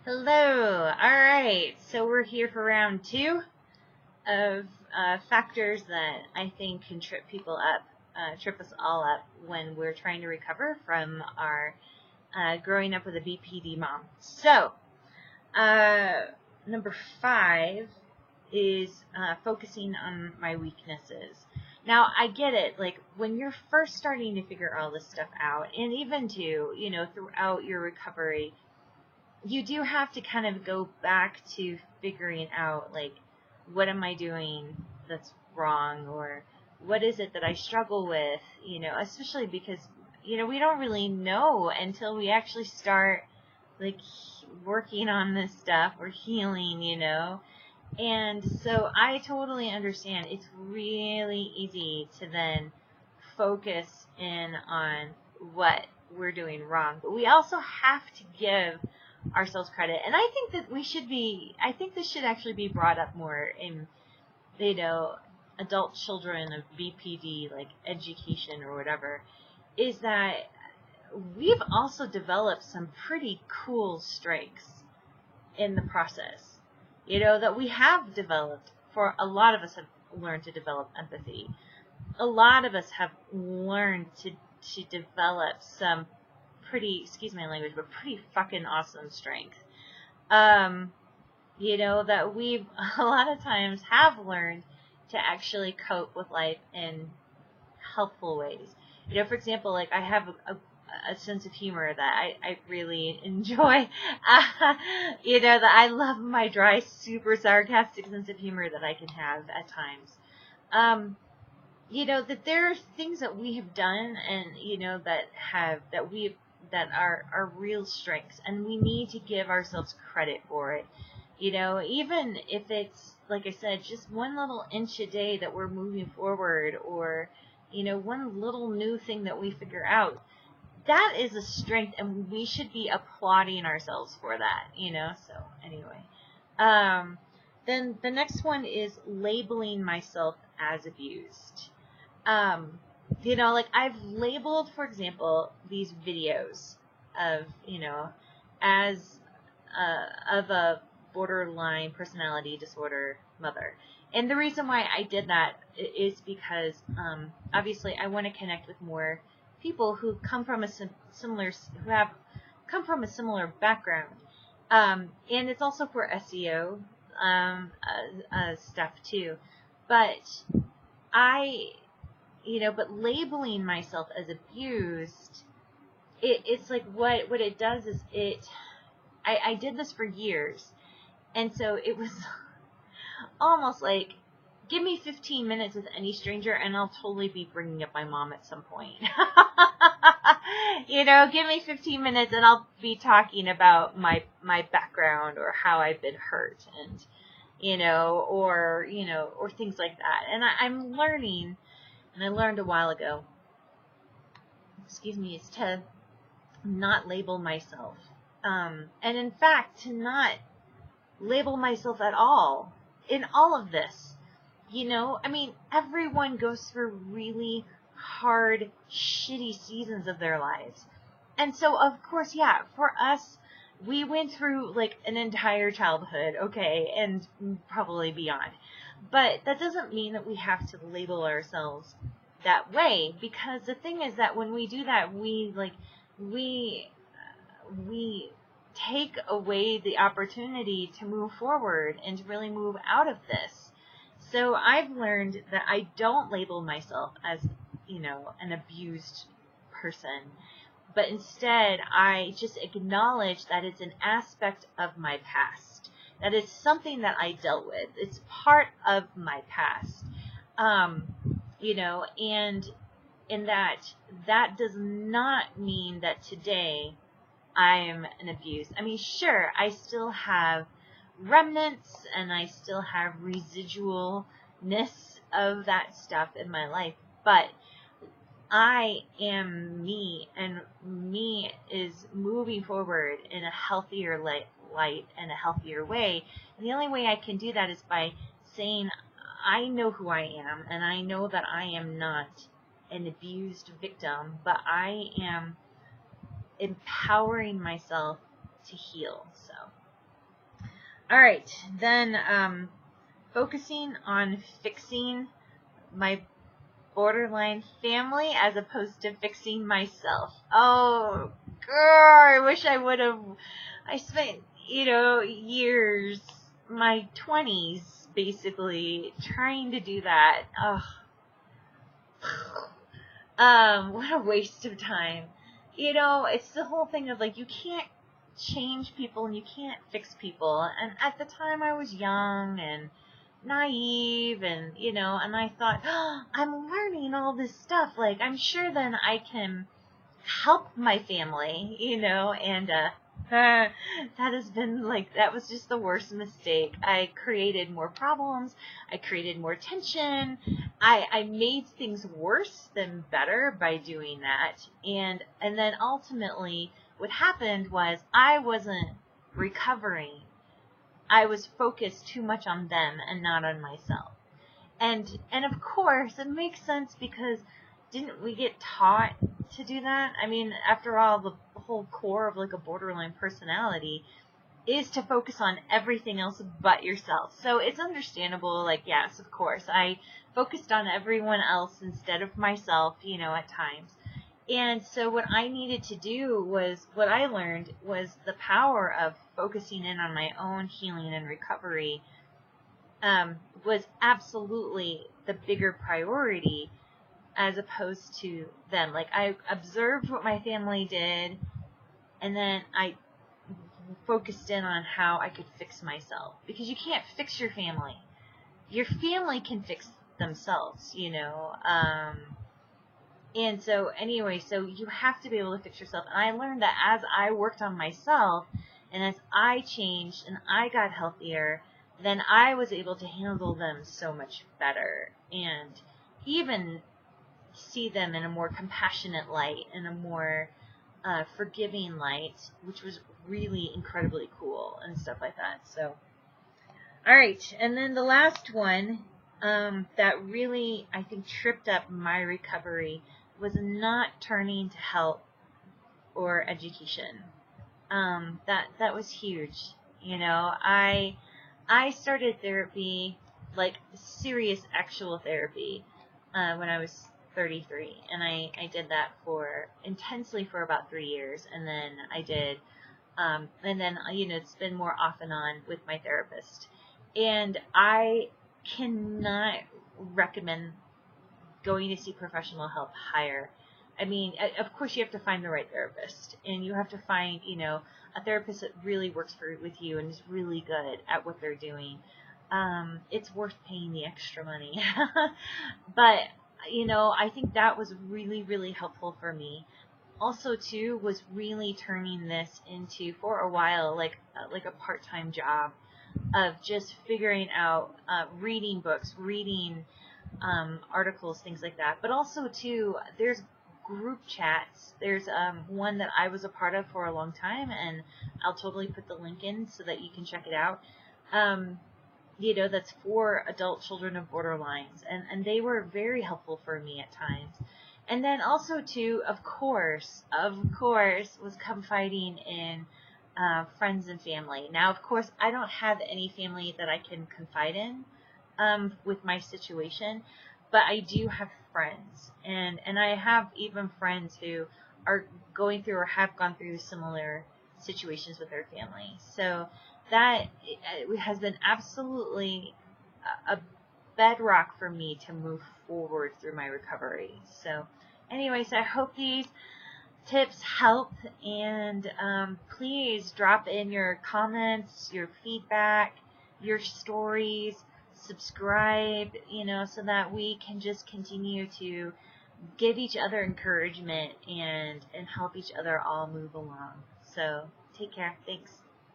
Hello. All right. So we're here for round two of factors that I think can trip people up, trip us all up when we're trying to recover from our growing up with a BPD mom. So, number 5 is focusing on my weaknesses. Now, I get it. Like, when you're first starting to figure all this stuff out, and even throughout your recovery, you do have to kind of go back to figuring out, like, what am I doing that's wrong, or what is it that I struggle with, especially because, we don't really know until we actually start, like, working on this stuff or healing, And so I totally understand. It's really easy to then focus in on what we're doing wrong, but we also have to give ourselves credit. And I think that I think this should actually be brought up more in, adult children of BPD, like education or whatever, is that we've also developed some pretty cool strengths in the process, that we have developed. For a lot of us have learned to develop empathy. A lot of us have learned to develop some pretty, excuse my language, but pretty fucking awesome strength. That we've a lot of times have learned to actually cope with life in helpful ways. For example, like, I have a sense of humor that I really enjoy. That I love my dry, super sarcastic sense of humor that I can have at times. That there are things that we have done and, that are real strengths, and we need to give ourselves credit for it. Even if it's, like I said, just one little inch a day that we're moving forward, or, one little new thing that we figure out. That is a strength, and we should be applauding ourselves for that, So, anyway. Then the next one is labeling myself as abused. Like, I've labeled, for example, these videos of, as of a borderline personality disorder mother. And the reason why I did that is because, obviously, I want to connect with more people who come from a similar background. And it's also for SEO stuff too. But but labeling myself as abused, it's like what it does is I did this for years. And so it was almost like, give me 15 minutes with any stranger and I'll totally be bringing up my mom at some point. Give me 15 minutes and I'll be talking about my background or how I've been hurt, and, or things like that. And I'm learning, and I learned a while ago, is to not label myself. And in fact, to not label myself at all in all of this. Everyone goes through really hard, shitty seasons of their lives. And so, of course, yeah, for us, we went through, like, an entire childhood, okay, and probably beyond. But that doesn't mean that we have to label ourselves that way, because the thing is that when we do that, we take away the opportunity to move forward and to really move out of this. So I've learned that I don't label myself as, an abused person, but instead I just acknowledge that it's an aspect of my past. That it's something that I dealt with. It's part of my past. And in that does not mean that today I'm an abuse. Sure, I still have remnants and I still have residualness of that stuff in my life, but I am me, and me is moving forward in a healthier light and a healthier way. And the only way I can do that is by saying, I know who I am, and I know that I am not an abused victim, but I am empowering myself to heal. So All right, then focusing on fixing my borderline family as opposed to fixing myself. Oh, girl, I wish I would have. I spent, years, my 20s, basically, trying to do that. Oh, what a waste of time. It's the whole thing of like, you can't change people and you can't fix people. And at the time I was young and naive and I thought, oh, I'm learning all this stuff. Like, I'm sure then I can help my family, and that has been like, that was just the worst mistake. I created more problems. I created more tension. I made things worse than better by doing that. And then ultimately what happened was I wasn't recovering. I was focused too much on them and not on myself. And of course it makes sense, because didn't we get taught to do that? I mean, after all, the whole core of like a borderline personality is to focus on everything else but yourself. So it's understandable, like, yes, of course, I focused on everyone else instead of myself, at times. And so what I needed to do was, what I learned was the power of focusing in on my own healing and recovery was absolutely the bigger priority as opposed to them. Like, I observed what my family did, and then I focused in on how I could fix myself. Because you can't fix your family. Your family can fix themselves, and so anyway, so you have to be able to fix yourself. And I learned that as I worked on myself and as I changed and I got healthier, then I was able to handle them so much better and even see them in a more compassionate light, in a more forgiving light, which was really incredibly cool and stuff like that. So, all right. And then the last one that really, I think, tripped up my recovery was not turning to help or education. That was huge. I started therapy, like serious actual therapy, when I was 33, and I did that intensely for about 3 years, and then I did, and then it's been more off and on with my therapist, and I cannot recommend going to see professional help higher. I mean, of course you have to find the right therapist, and you have to find, a therapist that really works with you and is really good at what they're doing. It's worth paying the extra money. But, I think that was really, really helpful for me. Also, too, was really turning this into, for a while, like a part-time job of just figuring out, reading books, reading articles, things like that. But also, too, there's group chats. There's one that I was a part of for a long time, and I'll totally put the link in so that you can check it out. That's for adult children of borderlines, and they were very helpful for me at times. And then also, too, of course, was confiding in friends and family. Now, of course, I don't have any family that I can confide in with my situation, but I do have friends, and I have even friends who are going through or have gone through similar situations with their family. So that has been absolutely a bedrock for me to move forward through my recovery. So anyways, I hope these tips help, and please drop in your comments, your feedback, your stories, subscribe, so that we can just continue to give each other encouragement and help each other all move along. So take care. Thanks.